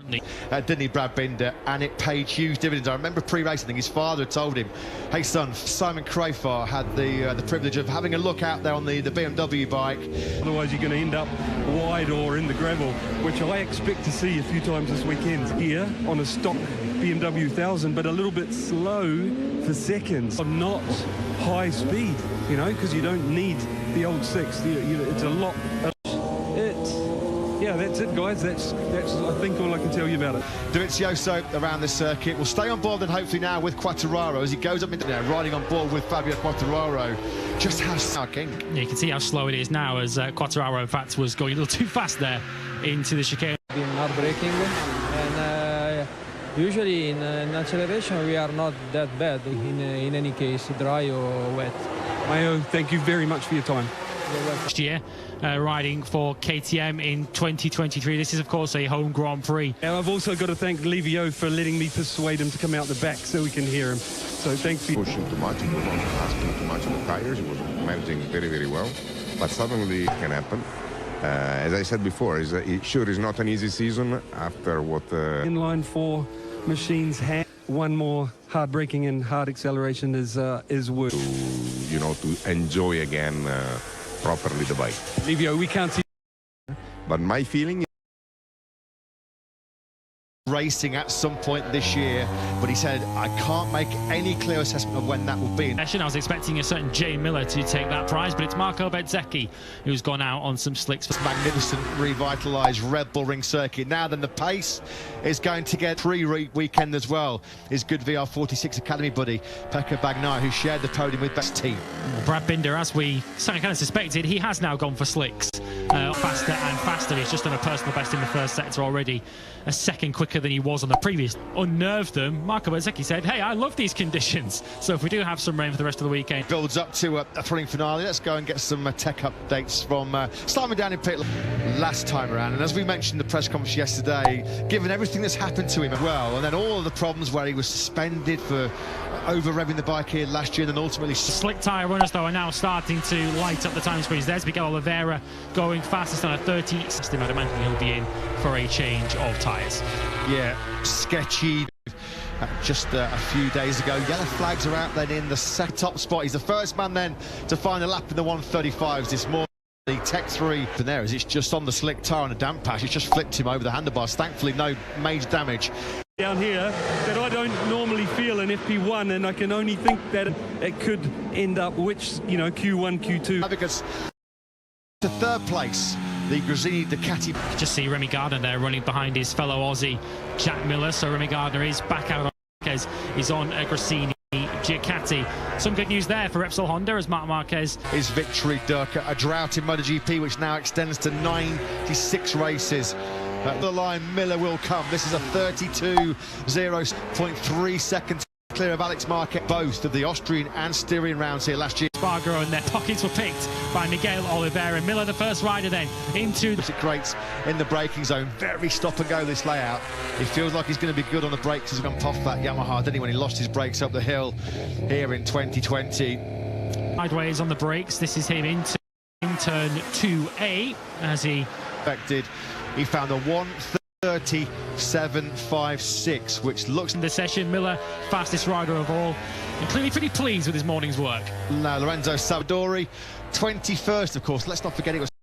Didn't he, Brad Binder? And it paid huge dividends. I remember pre-racing, his father had told him, hey son, Simon Crafar had the privilege of having a look out there on the BMW bike. Otherwise you're going to end up wide or in the gravel, which I expect to see a few times this weekend. Here on a stock BMW 1000, but a little bit slow for seconds. Not high speed, you know, because you don't need the old six. It's a lot. Yeah, that's it, guys. That's I think all I can tell you about it. Dovizioso around the circuit will stay on board, and hopefully now with Quartararo as he goes up into riding on board with Fabio Quartararo. Just how sucking. Yeah, you can see how slow it is now, as Quartararo in fact was going a little too fast there into the chicane. Been hard braking, and usually in acceleration we are not that bad in any case, dry or wet. Mayo, thank you very much for your time. Last year, riding for KTM in 2023. This is, of course, a home Grand Prix. And I've also got to thank Livio for letting me persuade him to come out the back so we can hear him. So thanks. Pushing too much, he was not asking too much on the tires. He was managing very, very well. But suddenly it can happen. As I said before, it sure is not an easy season after what... Inline 4 machines have one more hard braking and hard acceleration is worth. You know, to enjoy again properly the bike. Livio, we can't see. But my feeling is racing at some point this year, but he said, I can't make any clear assessment of when that will be. I was expecting a certain Jay Miller to take that prize, but it's Marco Bezzecchi who's gone out on some slicks. Magnificent revitalised Red Bull Ring circuit. Now then, the pace is going to get pre-weekend as well. His good VR46 Academy buddy, Pekka Bagnaia, who shared the podium with best team. Brad Binder, as we kind of suspected, he has now gone for slicks. Faster and faster. He's just done a personal best in the first sector already, a second quicker than he was on the previous. Unnerved them. Marco Bezzecchi said, hey, I love these conditions. So if we do have some rain for the rest of the weekend. Builds up to a thrilling finale. Let's go and get some tech updates from Simon down in pit last time around. And as we mentioned in the press conference yesterday, given everything that's happened to him as well, and then all of the problems where he was suspended for over-revving the bike here last year, and then ultimately... Slick tyre runners, though, are now starting to light up the time screens. There's Miguel Oliveira going fastest on a 30 system. I'd imagine he'll be in for a change of tyres. Yeah, sketchy. Just a few days ago, yellow flags are out then in the top spot. He's the first man then to find a lap in the 135s this morning. The Tech 3 from there, as it's just on the slick tyre on a damp patch. It's just flipped him over the handlebars. Thankfully, no major damage. Down here that I don't normally feel in FP.1, and I can only think that it could end up which, you know, Q1, Q2. Because to third place, the Gresini Ducati. Just see Remy Gardner there running behind his fellow Aussie Jack Miller. So Remy Gardner is back out on Marquez. He's on a Gresini Ducati. Some good news there for Repsol Honda as Marc Marquez. His victory, Dirk, a drought in MotoGP, which now extends to 96 races. At the line, Miller will come. This is a 32.0.3 seconds clear of Alex Marquez. Both of the Austrian and Styrian rounds here last year. Spargo, and their pockets were picked by Miguel Oliveira. Miller, the first rider then, into the... It creates in the braking zone. Very stop and go this layout. He feels like he's going to be good on the brakes. He's gone off that Yamaha, didn't he, when he lost his brakes up the hill here in 2020. Sideways on the brakes. This is him into turn 2A as he... Expected. He found a 1:37.56, which looks... In the session, Miller, fastest rider of all, and clearly pretty pleased with his morning's work. Now, Lorenzo Savadori, 21st, of course. Let's not forget it was